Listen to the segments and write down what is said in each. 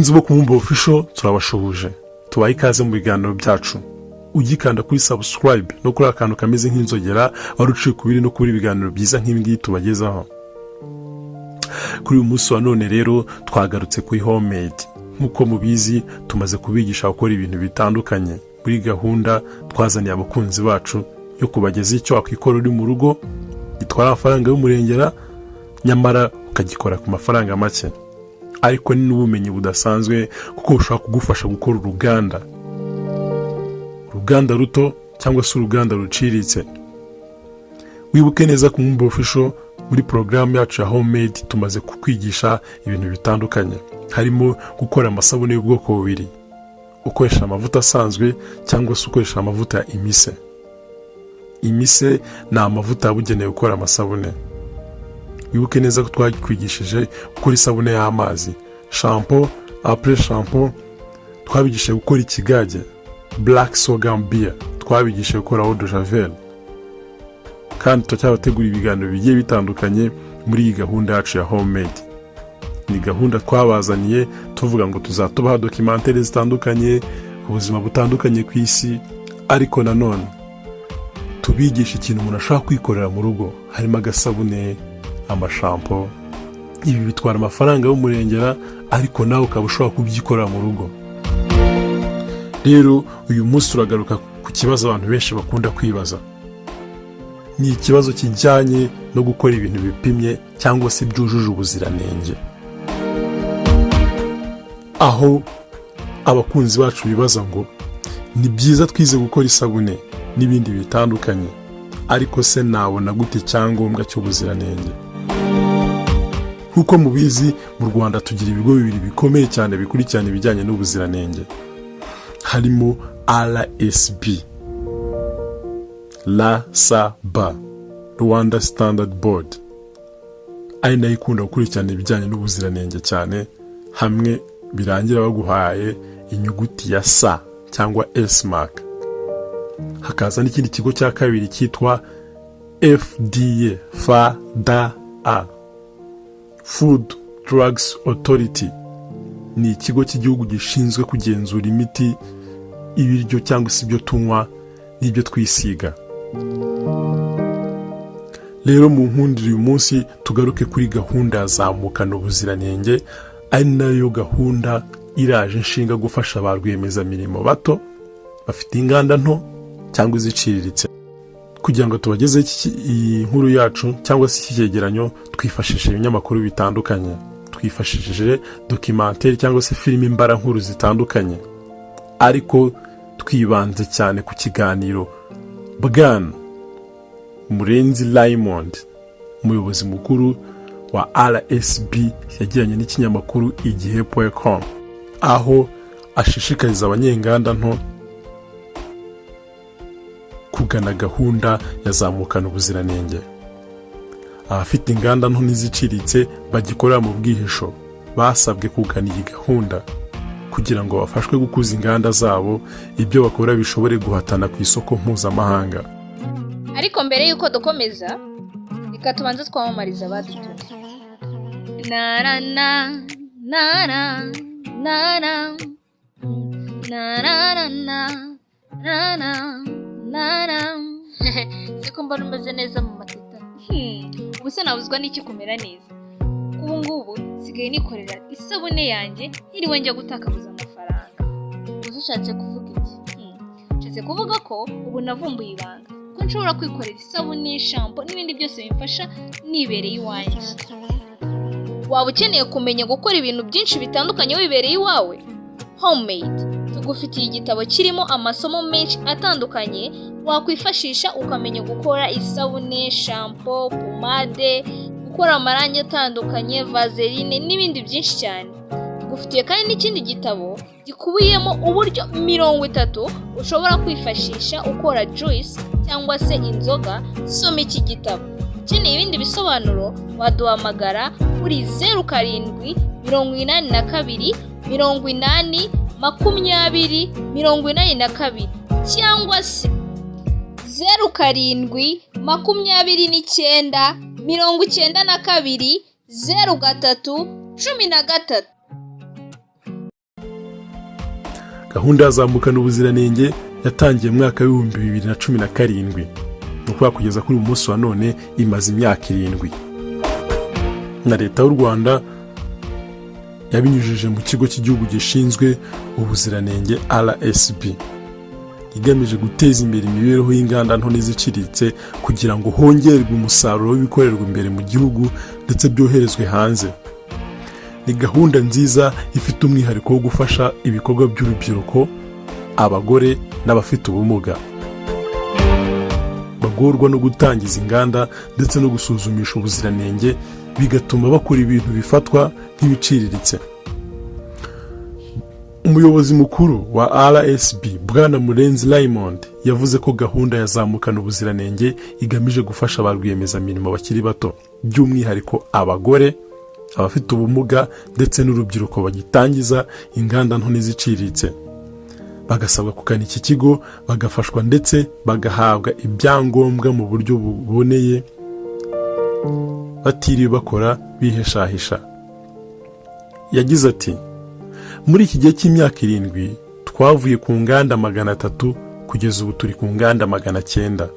bakunzi bo kumumba official turabashubuje tubaye ikaze mu biganiro byacu ugikanda kuri subscribe no kuri akantu kameze nk'inzogera waruciye kubiri no kuri ibiganiro byiza nk'ibingi tubagezaho. Kuri uyu munsi wa none rero twagarutse kuri homemade. Nkuko mubizi tumaze kubigisha gukora ibintu bitandukanye muri gahunda twazaniye abakunzi bacu yo kubageza icyo wakwikora uri mu rugo gitwara amafaranga y'umurengera nyamara ukagikora ku mafaranga make, ariko ni n'ubumenyi budasanzwe kuko ushaka kugufasha gukora uruganda ruto cyangwa se uruganda ruciritse. Wibuke neza ku Kumumba Official muri programu yacu ya homemade tumaze kukwigisha ibintu bitandukanye, harimo gukora amasabune y'ubwoko bubiri, ukoresha amavuta asanzwe cyangwa se ukoresha amavuta imise. Imise ni amavuta yabugenewe gukora amasabune. Wibuke neza ko twakwigishije gukora isabune y'amazi, shampoo, après shampoo, twabigishije gukora ikigage, black sorghum beer, twabigishije gukora eau de javel. Kandi tujyabategura ibiganiro bigiye bitandukanye muri iyi gahunda yacu ya homemade. Ni gahunda twabazaniye tuvuga ngo tuzatubaha documentaire zitandukanye, ubuzima butandukanye ku isi, ariko nanone tubigisha ikintu umuntu ashaka kwikorera mu rugo, harimo agasabune, amashampo. Ibi bitwara amafaranga y'umurengera ariko nawe ukaba ushobora kubyikorera mu rugo. Rero uyu munsi turagaruka ku kibazo abantu benshi bakunda kwibaza. Ni ikibazo kijyanye no gukora ibintu bipimye cyangwa se byujuje ubuziranenge. Aho abakunzi bacu bibaza ngo ni byiza twize gukora isabune n'ibindi bitandukanye, ariko se nabona gute cyangombwa cy'ubuziranenge? Kuko mubizi mu Rwanda tugira ibigo bibiri bikomeye cyane bikurikirana ibijyanye n'ubuziranenge, harimo RSB, RSB, Rwanda Standard Board, ari nayo ikunda gukurikirana ibijyanye n'ubuziranenge cyane, hamwe birangira baguhaye inyuguti ya S cyangwa S mark. Hakaza n'ikindi kigo cya kabiri cyitwa FDA, FDA, Food Drugs Authority. Ni ikigo cy'igihugu gishinzwe kugenzura imiti, ibiryo cyangwa se ibyo tunywa n'ibyo twisiga. Rero mu nkundire uyu munsi tugaruke kuri gahunda ya ZAMUKANA UBUZIRANENGE, ari nayo gahunda iraje nshinga gufasha barwiyemezamirimo bato, bafite inganda nto cyangwa iziciriritse. Kugira ngo tubageze iyi nkuru yacu cyangwa se iki cyegeranyo twifashishije ibinyamakuru bitandukanye, twifashishije documentaire cyangwa se filime mbarankuru zitandukanye, ariko twibanze cyane ku kiganiro Bwana Murenzi Raymond, umuyobozi mukuru wa RSB, yagiranye n'ikinyamakuru igihe.com, aho ashishikariza abanyenganda nto kugana gahunda ya ZAMUKANA UBUZIRANENGE. Abafite inganda nto n'iziciriritse bagikorera mu bwihisho basabwe kugana iyi gahunda kugira ngo bafashwe gukuza inganda zabo, ibyo bakora bishobore guhatana ku isoko mpuzamahanga. Ariko mbere yuko dukomeza, reka tubanze twamamariza abadutumye. Na na na na na na na na na na na. Siko mbona umeze neza mu matita. Ubuse nabuzwa n'iki kumera neza. Ubu ngubu sigaye nikorera isabune yanjye ntiriwe njya gutakabuza amafaranga. Uzushatse kuvuga iki? Nshatse kuvuga ko ubu navumbuye ibanga ko nshobora kwikorera isabune, shampoo n'ibindi byose bimfasha nibereye iwanjye. Waba ukeneye kumenya gukora ibintu byinshi bitandukanye wibereye iwawe? Homemade tugufitiye igitabo kirimo amasomo menshi atandukanye wakwifashisha ukamenya gukora isabune, shampoo, pomade, gukora amarangi atandukanye, vaseline n'ibindi byinshi cyane. Tugufitiye kandi n'ikindi gitabo gikubiyemo uburyo 30 ushobora kwifashisha ukora juice cyangwa se inzoga. Soma iki gitabo. Ukeneye ibindi bisobanuro waduhamagara kuri 0782 80 20 cyangwa se 0729 92 03 13. Gahunda ya zamukana ubuziranenge yatangiye mu mwaka w'ibihumbi 2017, ni ukuvuga kugeza kuri uyu munsi wa none imaze imyaka 7, na leta y'u Rwanda yabinyujije mu kigo cy'igihugu gishinzwe ubuziranenge RSB, igamije guteza imbere imibereho y'inganda nto n'iziciriritse kugira ngo hongerwe umusaruro w'ibikorerwa imbere mu gihugu ndetse byoherezwe hanze. Ni gahunda nziza ifite umwihariko wo gufasha ibikorwa by'urubyiruko, abagore n'abafite ubumuga bagorwa no gutangiza inganda ndetse no gusuzumisha ubuziranenge, bigatuma bakora ibintu bifatwa nk'ibiciriritse. Umuyobozi mukuru wa RSB Bwana Murenzi Raymond yavuze ko gahunda ya zamukana ubuziranenge igamije gufasha barwiyemezamirimo bakiri bato, by'umwihariko abagore, abafite ubumuga ndetse n'urubyiruko bagitangiza inganda nto n'iziciriritse. Bagasabwa kugana iki kigo bagafashwa ndetse bagahabwa ibyangombwa mu buryo buboneye, batiriwe bakora biheshahisha. Yagize ati, muri iki gihe cy'imyaka 7 twavuye ku nganda 300 kugeza ubu turi ku nganda 900,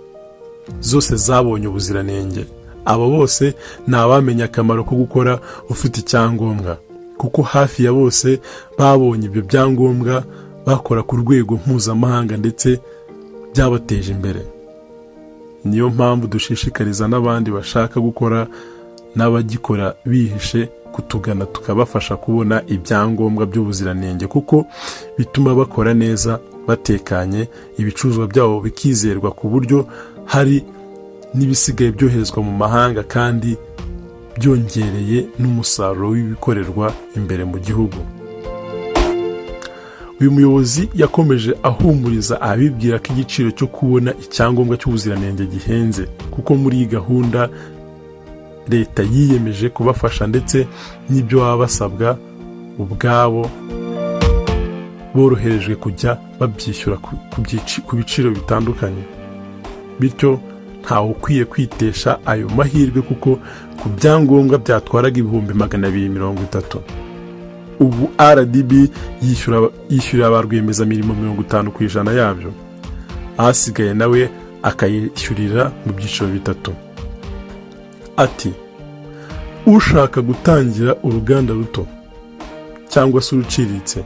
zose zabonye ubuziranenge. Abo bose ni abamenye akamaro ko gukora ufite icyangombwa, kuko hafi ya bose babonye ibyo byangombwa bakora ku rwego mpuzamahanga ndetse byabateje imbere. Niyo mpamvu dushishikariza n'abandi bashaka gukora n'abagikora bihishe kutugana tukabafasha kubona ibyangombwa by'ubuziranenge, kuko bituma bakora neza batekanye, ibicuruzwa byabo bikizerwa ku buryo hari n'ibisigaye byoherezwa mu mahanga kandi byongereye n'umusaruro w'ibikorerwa imbere mu gihugu. Uyu muyobozi yakomeje ahumuriza abibwira ko igiciro cyo kubona icyangombwa cy'ubuziranenge gihenze, kuko muri iyi gahunda leta yiyemeje kubafasha ndetse n'ibyo baba basabwa ubwabo boroherejwe kujya babyishyura ku biciro bitandukanye. Bityo ntawe ukwiye kwitesha ayo mahirwe, kuko ku byangombwa byatwaraga 230,000, ubu RDB yishyura barwiyemezamirimo 50% yabyo, ahasigaye nawe akayishyurira mu byiciro 3. Ati, ushaka gutangira uruganda ruto cyangwa se uruciriritse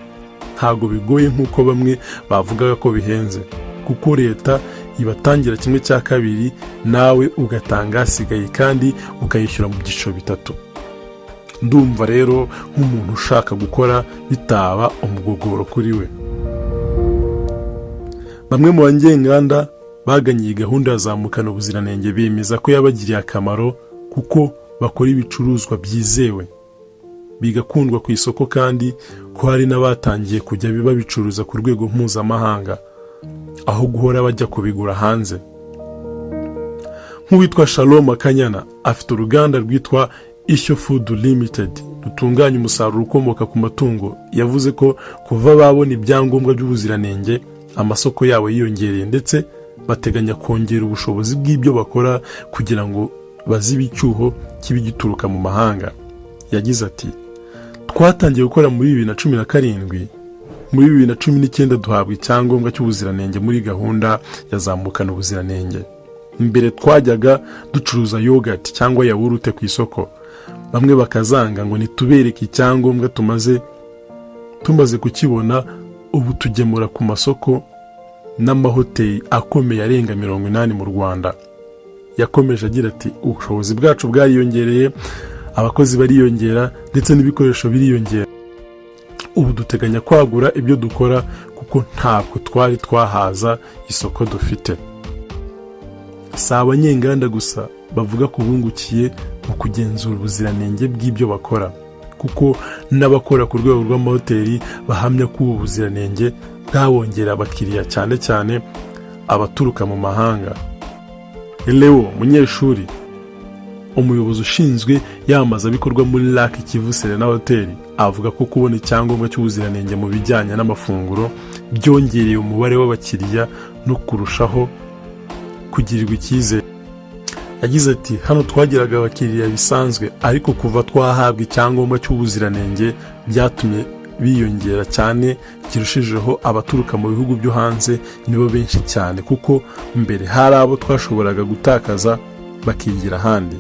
ntago bigoye nk'uko bamwe bavugaga ko bihenze, kuko leta ibatangira 1/2 nawe ugatanga hasigaye kandi ukayishyura mu byiciro 3. Ndumva rero nk'umuntu ushaka gukora bitaba umugogoro kuri we. Bamwe mu banyenganda baganye iyi gahunda ya zamukana ubuziranenge bemeza ko yabagiriye akamaro, kuko bakora ibicuruzwa byizewe bigakundwa ku isoko, kandi ko hari n'abatangiye kujya babicuruza ku rwego mpuzamahanga aho guhora bajya kubigura hanze. Nk'uwitwa Shalom Akanyana afite uruganda rwitwa Ishyo Food Limited rutunganya umusaruro ukomoka ku matungo. Yavuze ko kuva babona ibyangombwa by'ubuziranenge amasoko yabo yiyongereye, ndetse bateganya kongera ubushobozi bw'ibyo bakora kugira ngo bazibe icyuho kibigituruka mu mahanga. Yagize ati, twatangiye gukora muri 2017, muri 2019 duhabwa icyangombwa cy'ubuziranenge muri gahunda ya zamukana ubuziranenge. Mbere twajyaga ducuruza yogurt cyangwa yawurute ku isoko, bamwe bakazanga ngo nitubereke icyangombwa tumaze kukibona. Ubu tugemura ku masoko n'amahoteli akomeye arenga 80 mu Rwanda. Yakomeje agira ati, ubushobozi bwacu bwariyongereye, abakozi bariyongera ndetse n'ibikoresho biriyongera. Ubu duteganya kwagura ibyo dukora, kuko ntabwo twari twahaza isoko dufite. Si abanyenganda gusa bavuga ko bungukiye mu kugenzura ubuziranenge bw'ibyo bakora, kuko n'abakora ku rwego rw'amahoteli bahamya ko ubu buziranenge bwabongera abakiriya, cyane cyane abaturuka mu mahanga. Leo Munyeshuri, umuyobozi ushinzwe yamamaza bikorwa muri Lake Kivu Serena Hotel, avuga ko kubona icyangombwa cy'ubuziranenge mu bijyanye n'amafunguro byongereye umubare w'abakiriya no kurushaho kugirirwa icyizere. Yagize ati, hano twagiraga abakiriya bisanzwe, ariko kuva twahabwa icyangombwa cy'ubuziranenge byatumye biyongera cyane, kirushijeho abaturuka mu bihugu byo hanze nibo benshi cyane, kuko mbere hari abo twashoboraga gutakaza bakigira ahandi.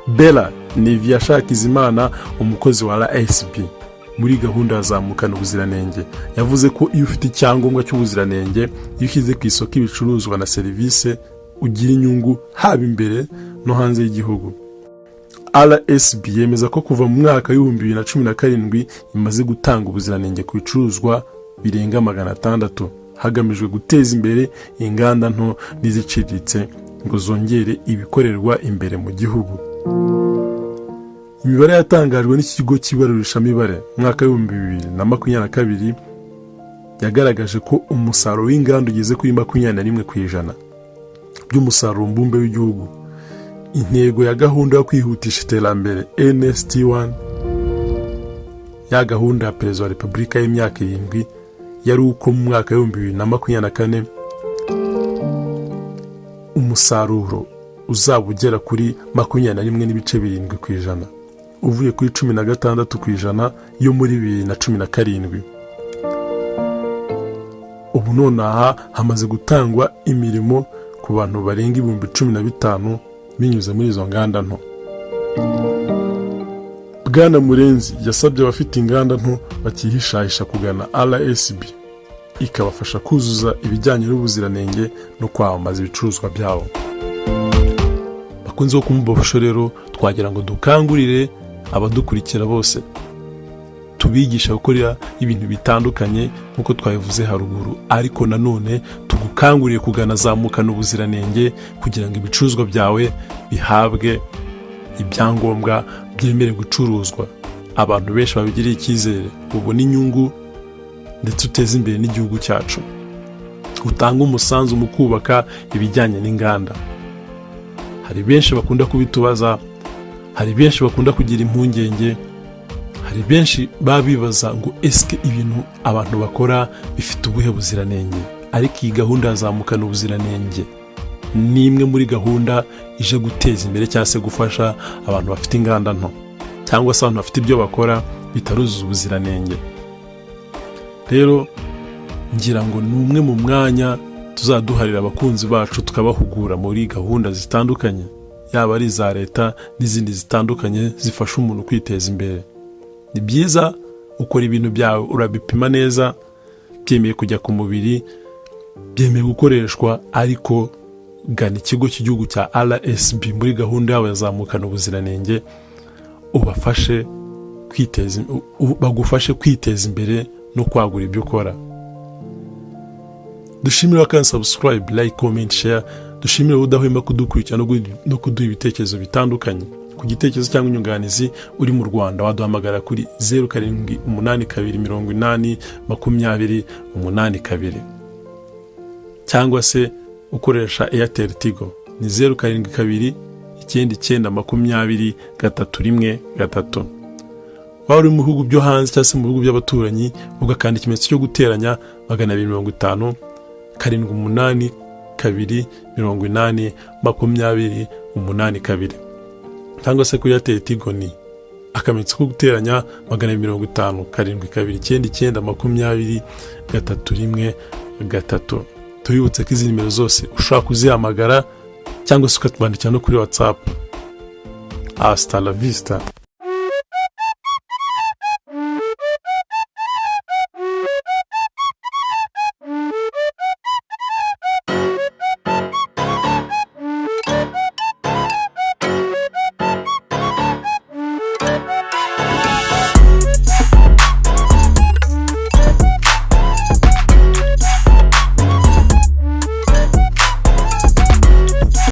Bella ni Viyashakizimana, umukozi wa RSB muri gahunda ya ZAMUKANA UBUZIRANENGE, yavuze ko iyo ufite icyangombwa cy'ubuziranenge, iyo ushyize ku isoko ibicuruzwa na serivisi, ugira inyungu haba imbere no hanze y'igihugu. RSB yemeza ko kuva mu mwaka w'ibihumbi 2017 imaze gutanga ubuziranenge ku bicuruzwa birenga 600 hagamijwe guteza imbere inganda nto n'iziciriritse ngo zongere ibikorerwa imbere mu gihugu. Imibare yatangajwe n'ikigo cy'ibarurishamibare mu mwaka w'ibihumbi 2022 yagaragaje ko umusaruro w'inganda ugeze kuri 21% by'umusaruro mbumbe w'igihugu. Intego ya gahunda yo kwihutisha iterambere NST1 ya gahunda ya Perezida wa Repubulika y'imyaka 7 yari uko mu mwaka w'ibihumbi 2024 umusaruro uzaba ugera kuri 21.7% uvuye kuri 16% yo muri 2017. Ubu nonaha hamaze gutangwa imirimo ku bantu barenga 15,000 binyuze muri izo nganda nto. Bwana Murenzi yasabye abafite inganda nto bakihishahisha kugana RSB ikabafasha kuzuza ibijyanye n'ubuziranenge no kwamamaza ibicuruzwa byabo. Bakunze kumubafasha rero, twagira ngo dukangurire abadukurikira bose, tubigisha gukorera ibintu bitandukanye nkuko twabivuze haruguru, ariko nanone tugukanguriye kugana ZAMUKANA UBUZIRANENGE kugira ngo ibicuruzwa byawe bihabwe ibyangombwa byemere gucuruzwa. Abantu benshi babigiriye icyizere, ubona inyungu ndetse uteze imbere n'igihugu cyacu, utanga umusanzu mu kubaka ibijyanye n'inganda. Hari benshi bakunda kubitubaza, hari benshi bakunda kugira impungenge, hari benshi babibaza ngo eske ibintu abantu bakora bifite ubuhe buziranenge. Ariko iyi gahunda ya ZAMUKANA UBUZIRANENGE ni imwe muri gahunda ije guteza imbere cyangwa se gufasha abantu bafite inganda nto cyangwa se abantu bafite ibyo bakora bitaruzuza ubuziranenge. Rero ngira ngo ni umwe mu mwanya tuzaduharira abakunzi bacu tukabahugura muri gahunda zitandukanye, yaba ari za leta n'izindi zitandukanye zifasha umuntu kwiteza imbere. Ni byiza ukora ibintu byawe urabipima neza, byemeye kujya ku mubiri, byemeye gukoreshwa, ariko gana ikigo cy'igihugu cya RSB muri gahunda yawe ya ZAMUKANA UBUZIRANENGE bagufashe kwiteza imbere no kwagura ibyo ukora. Dushimire kandi subscribe, like, comment, share. Dushimire udahwema kudukurikira no kuduha ibitekerezo bitandukanye. Ku gitekerezo cyangwa inyunganizi uri mu Rwanda waduhamagara kuri 0782802082 cyangwa se ukoresha Airtel Tigo ni 0729902031. Waba uri mu bihugu byo hanze cyangwa se mu bihugu by'abaturanyi, ugakanda ikimenyetso cyo guteranya 250 782 80 cyangwa se kuri Airtel Tigo ni akamenyetso ko guteranya 250 7299020 31. Tubibutse ko izi nimero zose ushobora kuzihamagara cyangwa se ukatwandikira no kuri WhatsApp. Hasta la vista.